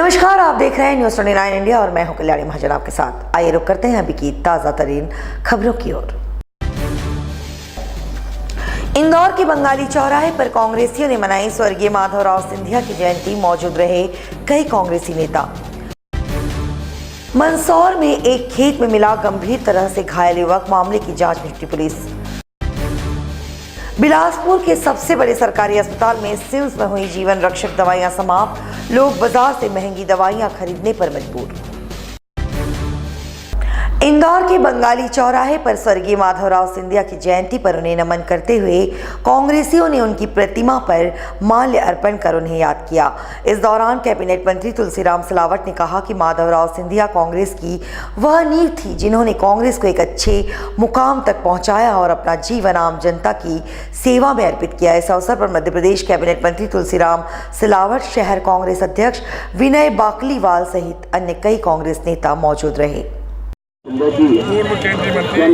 नमस्कार, आप देख रहे हैं न्यूज़ 29 इंडिया और मैं हूं कल्याणी महाजन आपके साथ। आइए रुक करते हैं अभी की ताज़ा तरीन खबरों की ओर। इंदौर के बंगाली चौराहे पर कांग्रेसियों ने मनाई स्वर्गीय माधवराव सिंधिया की जयंती। मौजूद रहे कई कांग्रेसी नेता। मंदसौर में एक खेत में मिला गंभीर तरह से घायल युवक, मामले की जांच में जुटी पुलिस। बिलासपुर के सबसे बड़े सरकारी अस्पताल में सिम्स में हुई जीवन रक्षक दवाइयां समाप्त, लोग बाजार से महंगी दवाइयां खरीदने पर मजबूर। इंदौर के बंगाली चौराहे पर स्वर्गीय माधवराव सिंधिया की जयंती पर उन्हें नमन करते हुए कांग्रेसियों ने उनकी प्रतिमा पर माल्य अर्पण कर उन्हें याद किया। इस दौरान कैबिनेट मंत्री तुलसीराम सिलावट ने कहा कि माधवराव सिंधिया कांग्रेस की वह नींव थी जिन्होंने कांग्रेस को एक अच्छे मुकाम तक पहुंचाया और अपना जीवन आम जनता की सेवा में अर्पित किया। इस अवसर पर मध्य प्रदेश कैबिनेट मंत्री तुलसीराम सिलावट, शहर कांग्रेस अध्यक्ष विनय बाकलीवाल सहित अन्य कई कांग्रेस नेता मौजूद रहे। पूर्व केंद्रीय मंत्री मैं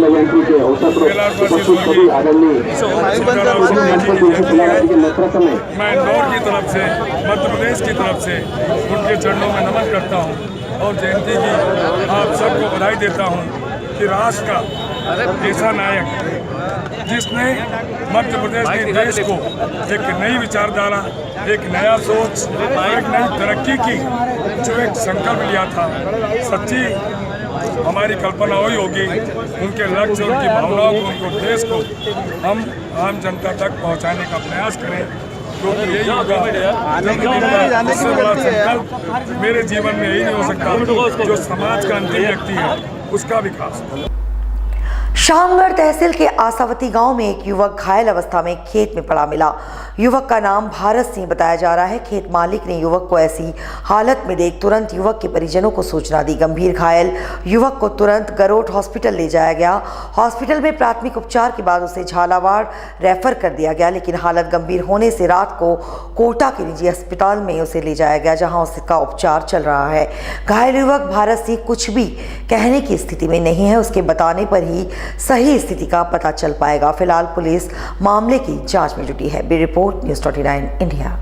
इंदौर की तरफ से, मध्य प्रदेश की तरफ से उनके चरणों में नमन करता हूं और जयंती की आप सबको बधाई देता हूं कि राष्ट्र का ऐसा नायक जिसने मध्य प्रदेश के देश को एक नई विचारधारा, एक नया सोच, एक नई तरक्की की जो एक संकल्प लिया था, सच्ची हमारी कल्पना वही होगी उनके लक्ष्य, उनकी भावनाओं को, उनके उद्देश्य को हम आम जनता तक पहुंचाने का प्रयास करें, क्योंकि यही होगा सबसे बड़ा संकल्प मेरे जीवन में यही नहीं हो सकता जो समाज का अंतिम व्यक्ति है उसका विकास। शामगढ़ तहसील के आसावती गांव में एक युवक घायल अवस्था में खेत में पड़ा मिला। युवक का नाम भारत सिंह बताया जा रहा है। खेत मालिक ने युवक को ऐसी हालत में देख तुरंत युवक के परिजनों को सूचना दी। गंभीर घायल युवक को तुरंत गरोठ हॉस्पिटल ले जाया गया। हॉस्पिटल में प्राथमिक उपचार के बाद उसे झालावाड़ रेफर कर दिया गया, लेकिन हालत गंभीर होने से रात को कोटा के निजी अस्पताल में उसे ले जाया गया, जहाँ उसका उपचार चल रहा है। घायल युवक भारत सिंह कुछ भी कहने की स्थिति में नहीं है, उसके बताने पर ही सही स्थिति का पता चल पाएगा। फिलहाल पुलिस मामले की जांच में जुटी है। Bureau report news 29 India.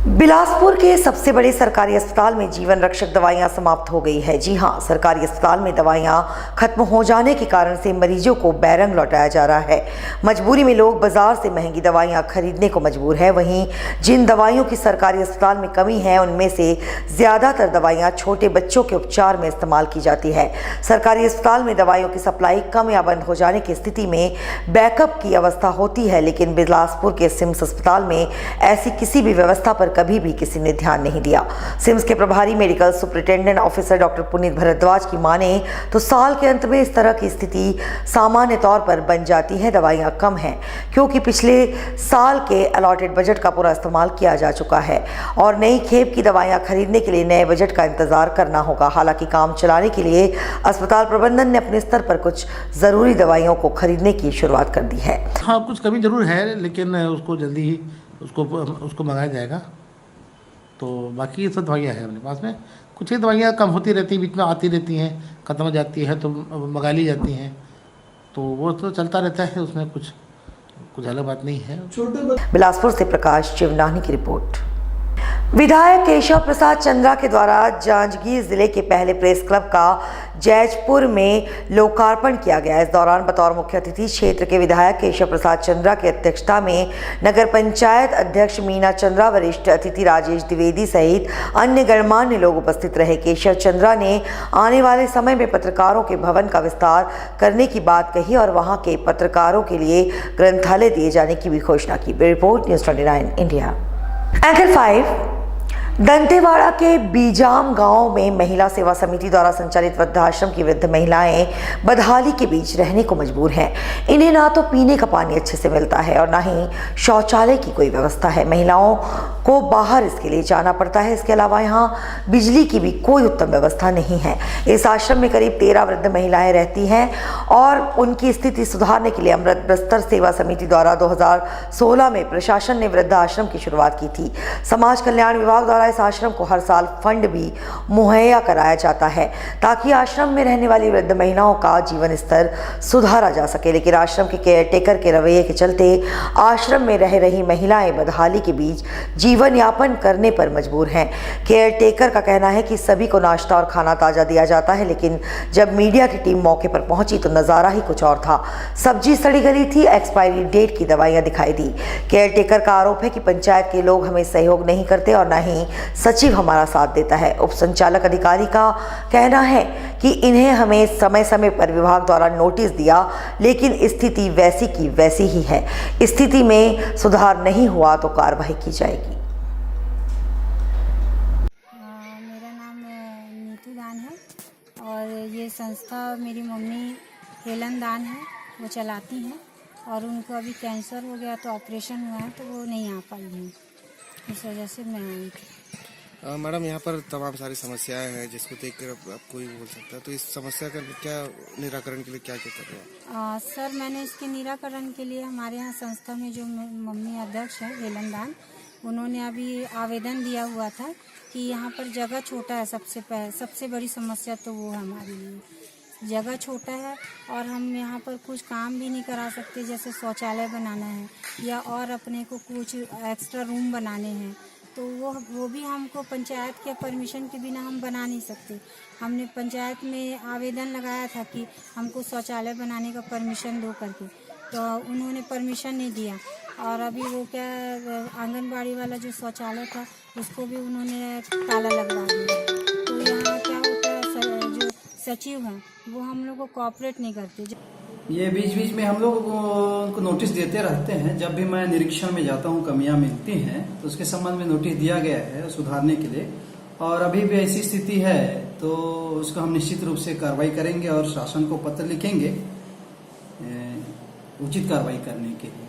Bilaspur के सबसे बड़े सरकारी अस्पताल में जीवन रक्षक दवाइयां समाप्त हो गई है। जी हां, सरकारी अस्पताल में दवाइयां खत्म हो जाने के कारण से मरीजों को बैरंग लौटाया जा रहा है। मजबूरी में लोग बाजार से महंगी दवाइयां खरीदने को मजबूर है। वहीं जिन दवाइयों की सरकारी अस्पताल में कमी है उनमें से ज़्यादातर दवाइयां छोटे बच्चों के उपचार में इस्तेमाल की जाती है। सरकारी अस्पताल में दवाइयों की सप्लाई कम या बंद हो जाने की स्थिति में बैकअप की अवस्था होती है, लेकिन बिलासपुर के सिम्स अस्पताल में ऐसी किसी भी व्यवस्था पर कभी भी किसी ने ध्यान नहीं दिया। सिम्स के प्रभारी medical superintendent officer doctor Puneet Bhardwaj की माने तो साल के अंत में इस तरह की स्थिति सामान्य तौर पर बन जाती है। दवाइयां कम हैं क्योंकि पिछले साल के अलॉटेड बजट का पूरा इस्तेमाल किया जा चुका है और नई खेप की दवाइयां खरीदने के लिए नए बजट का इंतजार करना होगा। हालांकि काम चलाने के लिए अस्पताल प्रबंधन ने अपने स्तर पर कुछ जरूरी दवाइयों को खरीदने की शुरुआत कर दी है। हाँ, कुछ कमी जरूर है, लेकिन उसको जल्दी ही उसको मंगाया जाएगा। तो बाकी ये सब दवाइयाँ हैं अपने पास में। कुछ ही दवाइयाँ कम होती रहती हैं, बीच में आती रहती हैं, ख़त्म हो जाती है तो मंगा ली जाती हैं, तो वो तो चलता रहता है, उसमें कुछ अलग बात नहीं है। बिलासपुर से प्रकाश चिवनानी की रिपोर्ट। विधायक केशव प्रसाद चंद्रा के द्वारा जांजगीर जिले के पहले प्रेस क्लब का जैजपुर में लोकार्पण किया गया। इस दौरान बतौर मुख्य अतिथि क्षेत्र के विधायक केशव प्रसाद चंद्रा की अध्यक्षता में नगर पंचायत अध्यक्ष मीना चंद्रा, वरिष्ठ अतिथि राजेश द्विवेदी सहित अन्य गणमान्य लोग उपस्थित रहे। केशव चंद्रा ने आने वाले समय में पत्रकारों के भवन का विस्तार करने की बात कही और वहां के पत्रकारों के लिए ग्रंथालय दिए जाने की भी घोषणा की। Report news 29 India. Anchor 5 Dantewada के बीजाम गांव में महिला सेवा समिति द्वारा संचालित वृद्धाश्रम की वृद्ध महिलाएं बदहाली के बीच रहने को मजबूर हैं। इन्हें ना तो पीने का पानी अच्छे से मिलता है और ना ही शौचालय की कोई व्यवस्था है। महिलाओं को बाहर इसके लिए जाना पड़ता है। इसके अलावा यहाँ बिजली की भी कोई उत्तम व्यवस्था नहीं है। इस आश्रम में करीब 13 वृद्ध महिलाएं रहती हैं और उनकी स्थिति सुधारने के लिए अमृत बस्तर सेवा समिति द्वारा 2016 में प्रशासन ने वृद्धाश्रम की शुरुआत की थी। समाज कल्याण विभाग द्वारा द्वारा इस आश्रम को हर साल फंड भी मुहैया कराया जाता है ताकि आश्रम में रहने वाली वृद्ध महिलाओं का जीवन स्तर सुधारा जा सके। लेकिन आश्रम के केयरटेकर के रवैये के चलते आश्रम में रह रही महिलाएं बदहाली के बीच जीवन यापन करने पर मजबूर हैं। केयरटेकर का कहना है कि सभी को नाश्ता और खाना ताज़ा दिया जाता है, लेकिन जब मीडिया की टीम मौके पर पहुंची तो नज़ारा ही कुछ और था। सब्जी सड़ी गली थी, एक्सपायरी डेट की दवाइयां दिखाई दी। केयरटेकर का आरोप है कि पंचायत के लोग हमें सहयोग नहीं करते और न ही सचिव हमारा साथ देता है। उप संचालक अधिकारी का कहना है कि इन्हें हमें समय समय पर विभाग द्वारा नोटिस दिया, लेकिन स्थिति वैसी की वैसी ही है। स्थिति में सुधार नहीं हुआ तो कार्रवाई की जाएगी। मेरा नाम नीतू दान है और ये संस्था मेरी मम्मी हेलन दान है, वो चलाती हैं और उनको अभी कैंसर हो गया तो ऑपरेशन हुआ है तो वो नहीं आ पाई हैं, इस वजह से मैं आई थी। मैडम, यहाँ पर तमाम सारी समस्याएं हैं जिसको देखकर अब कोई बोल सकता है, तो इस समस्या का क्या निराकरण के लिए क्या क्या कर रहे हैं? सर, मैंने इसके निराकरण के लिए हमारे यहाँ संस्था में जो मम्मी अध्यक्ष है हेलन दान, उन्होंने अभी आवेदन दिया हुआ था कि यहाँ पर जगह छोटा है। सबसे बड़ी समस्या तो वो है हमारे लिए, जगह छोटा है और हम यहाँ पर कुछ काम भी नहीं करा सकते, जैसे शौचालय बनाना है या और अपने को कुछ एक्स्ट्रा रूम बनाने हैं तो वो भी हमको पंचायत के परमिशन के बिना हम बना नहीं सकते। हमने पंचायत में आवेदन लगाया था कि हमको शौचालय बनाने का परमिशन दो करके, तो उन्होंने परमिशन नहीं दिया और अभी वो क्या आंगनबाड़ी वाला जो शौचालय था उसको भी उन्होंने ताला लगवा दिया। तो यहाँ क्या होता है, जो सचिव हैं वो हम लोग को कोऑपरेट नहीं करते। ये बीच बीच में हम लोग को नोटिस देते रहते हैं। जब भी मैं निरीक्षण में जाता हूँ, कमियां मिलती हैं तो उसके संबंध में नोटिस दिया गया है सुधारने के लिए, और अभी भी ऐसी स्थिति है तो उसको हम निश्चित रूप से कार्रवाई करेंगे और शासन को पत्र लिखेंगे उचित कार्रवाई करने के लिए।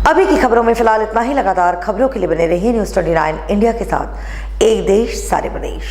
अभी की खबरों में फिलहाल इतना ही। लगातार खबरों के लिए बने रहिए न्यूज़ 29 इंडिया के साथ। एक देश सारे प्रदेश।